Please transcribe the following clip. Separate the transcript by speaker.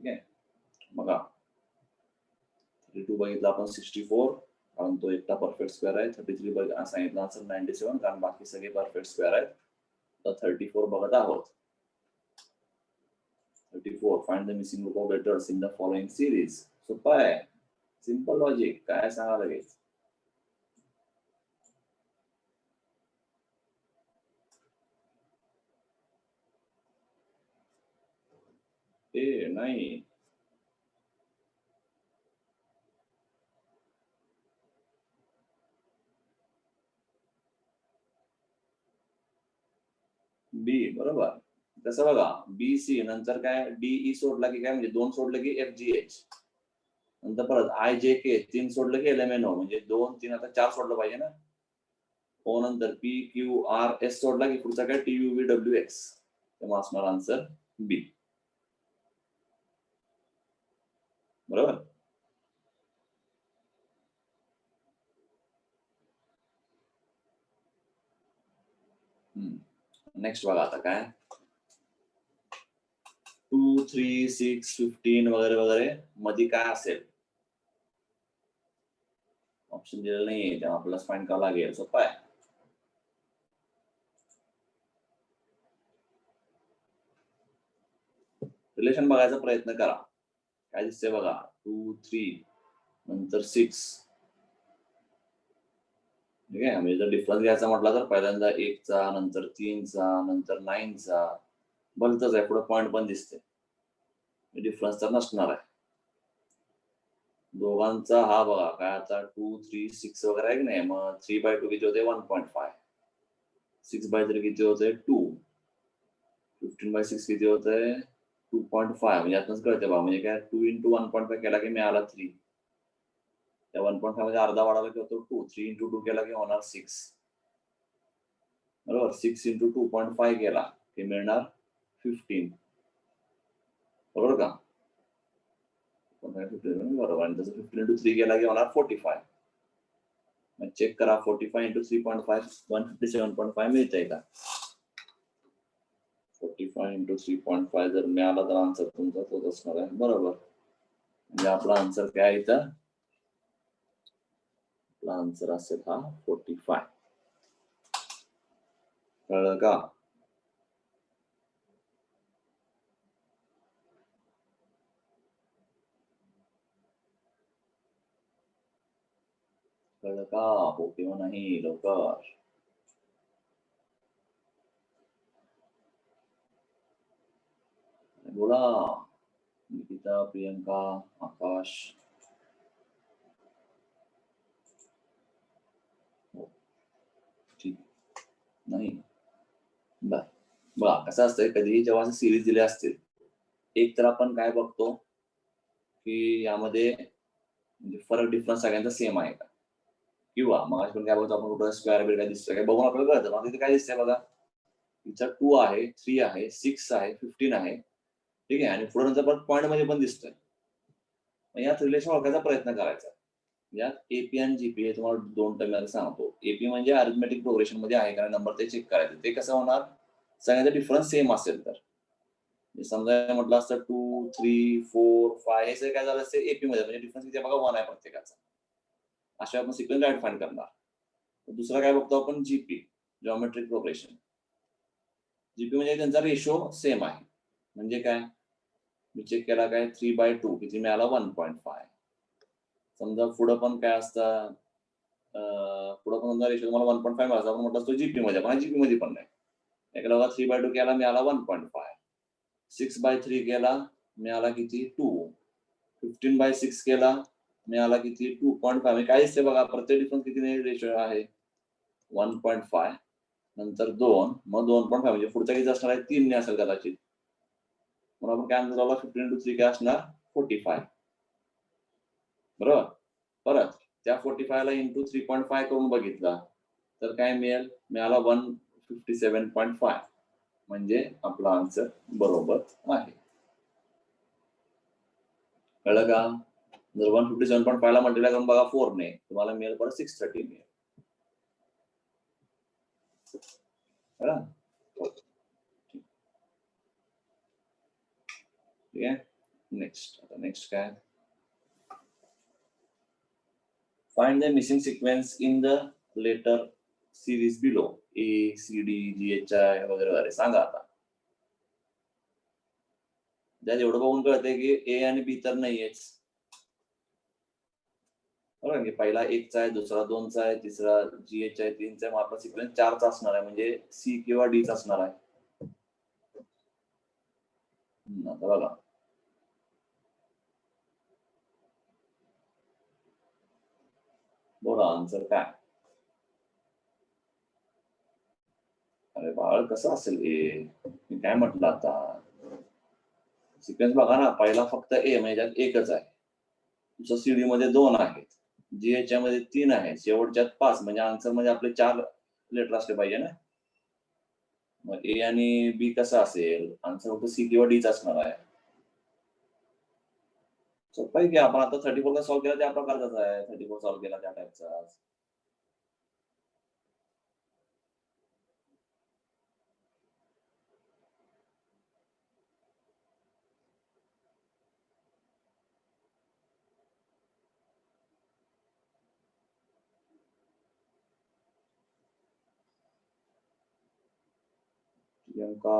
Speaker 1: ठीक आहे. बघा 32 बघितला आपण 64 कारण तो एकटा परफेक्ट स्क्वेअर आहे. 33 बघा सांगितलं आन्सर 97 कारण बाकी सगळे परफेक्ट स्क्वेअर आहेत. तर 34 बघत आहोत. 34 find the missing group of letters in the following series. सोपं आहे, सिंपल लॉजिक, काय सांगा लगेच. ए नाही, बी बरोबर. तसं बघा बी सी नंतर काय डी सोडला की काय म्हणजे 2 सोडलं की एफ जी एच, नंतर परत आय जे के 3 सोडलं की एल एम एन ओ म्हणजे 2 3 आता 4 सोडलं पाहिजे ना. ओ नंतर पी क्यू आर एस सोडला की पुढचा काय T U V W x. तेव्हा असणार आन्सर बी. बरोबर. नेक्स्ट बघा आता काय 2 3 6 15 वगैरे वगैरे मध्ये काय असेल ऑप्शन दिलेलं नाहीये तेव्हा आपल्याला फाइंड करावं लागेल. सोपं आहे. रिलेशन बघायचा प्रयत्न करा. काय दिसतंय बघा 2 3 नंतर 6. ठीक आहे. म्हणजे जर डिफरन्स घ्यायचा म्हटला तर पहिल्यांदा 1 चा नंतर 3 चा नंतर 9 चा भलतच आहे. पुढे पॉइंट पण दिसते. डिफरन्स तर नसणार आहे. दोघांचा हा बघा काय आता 2 3 6 वगैरे आहे की नाही. मग 3/2 किती होते 1.5. 6/3 किती होते 2. 15/6 किती होते 2.5. म्हणजे आताच कळते बघा म्हणजे काय 2 × 1.5 केला की मिळाला 3. त्या 1.5 मध्ये अर्धा वाढवला की होतो 2. 3 × 2 केला की होणार 6. बरोबर. 6 × 2.5 केला की मिळणार 15. बरोबर का. बरोबर. आणि तसं 15 × 3 केला की होणार 45. मग चेक करा 45 × 3.5 157.5 मिळतंय का. 45 × 3.5 जर मिळाला तर आन्सर तुमचा तोच असणार आहे. बरोबर. म्हणजे आपला आन्सर काय आहे इथं. आपला आन्सर असेल हा 45. कळलं का. कळलं का. हो किंवा नाही लवकर. बोला. निकिता, प्रियंका, आकाश. ठीक नाही. बघा कसं असतंय कधीही जेव्हा सिरीज दिल्या असतील एक तर आपण काय बघतो की यामध्ये म्हणजे फरक डिफरन्स सगळ्यांचा सेम आहे का. किंवा मग आपण काय बघतो आपण कुठं स्क्वेअर बिट काय दिसतंय काय बघून आपल्याला कळतं. मग तिथे काय दिसतंय बघा इथं 2 आहे 3 आहे 6 आहे 15 आहे. ठीक आहे. आणि पुढे नंतर परत पॉईंट मध्ये पण दिसतंय. मग यात रिलेशन ओळखायचा प्रयत्न करायचा. यात एपी आणि जीपी हे तुम्हाला 2 टर्म सांगतो. एपी म्हणजे अरिथमेटिक प्रोग्रेशन मध्ये आहे का नंबर ते चेक करायचं. ते कसं होणार सगळ्यांचा डिफरन्स सेम असेल तर. समजा म्हटलं असतं 2 3 4 5 हे सगळं काय झालं असतं एपी मध्ये म्हणजे डिफरन्स किती बघा 1 आहे प्रत्येकाचा. अशा आपण सिक्वेन्स राईट फाइंड करणार. दुसरा काय बघतो आपण जीपी जॉमेट्रिक प्रोग्रेशन. जीपी म्हणजे त्यांचा रेशो सेम आहे. म्हणजे काय मी चेक केला काय 3/2 किती मिळाला 1.5. समजा पुढं पण काय असतं पुढं पण समजा रेशो तुम्हाला 1.5 मिळाला आपण म्हटलं असतो जीपी मध्ये पण जीपी मध्ये पण नाही. एका बघा 3/2 केला मिळाला 1.5. 6/3 केला मिळाला किती 2. 15/6 केला मिळाला किती 2.5. काय दिसते बघा प्रत्येक डिफरन्स किती रेशो आहे 1.5 नंतर 2 मग 2.5 म्हणजे पुढचा किती असणार आहे 3 ने असेल कदाचित. म्हणून आपण काय आन्सर लावला 15 × 3 काय असणार 45. बरोबर. परत त्या 45 ला इंटू 3.5 करून बघितला तर काय मिळेल मिळाला 157.5. म्हणजे आपला आन्सर बरोबर आहे. कळलं का. जर 157.5 ला मल्टिप्लाय करून बघा 4 ने तुम्हाला मिळेल परत 630 मिळेल. ठीक आहे. नेक्स्ट काय, find the missing sequence in the letter series below. ACDGHI वगैरे वगैरे सांगा आता. त्यात एवढं बघून कळतंय की ए आणि बी तर नाहीयेच. बरोबर की पहिला 1चा आहे, दुसरा 2चा आहे, तिसरा GH आहे, 3चा आहे. मग आपला सिक्वेन्स 4चा असणार आहे, म्हणजे सी किंवा डीचा असणार आहे. आता बघा, बोला आन्सर काय. अरे बाळ, कसं असेल ए? मी काय म्हटलं आता, सिक्वेन्स बघा ना, पहिला फक्त ए म्हणजे त्यात एकच आहे, दुसरा सीडी मध्ये 2 आहेत, जीएच मध्ये 3 आहेत, शेवटच्यात 5, म्हणजे आन्सर मध्ये आपले 4 लेटर असले पाहिजे ना. मग ए आणि बी कसं असेल, आन्सर फक्त सी किंवा डीच असणार आहे. सोपं आहे की, आपण आता 34 ला सॉल्व्ह केला त्या प्रकारचाच आहे, 34 सॉल्व्ह केला त्या टाईपचा. प्रियंका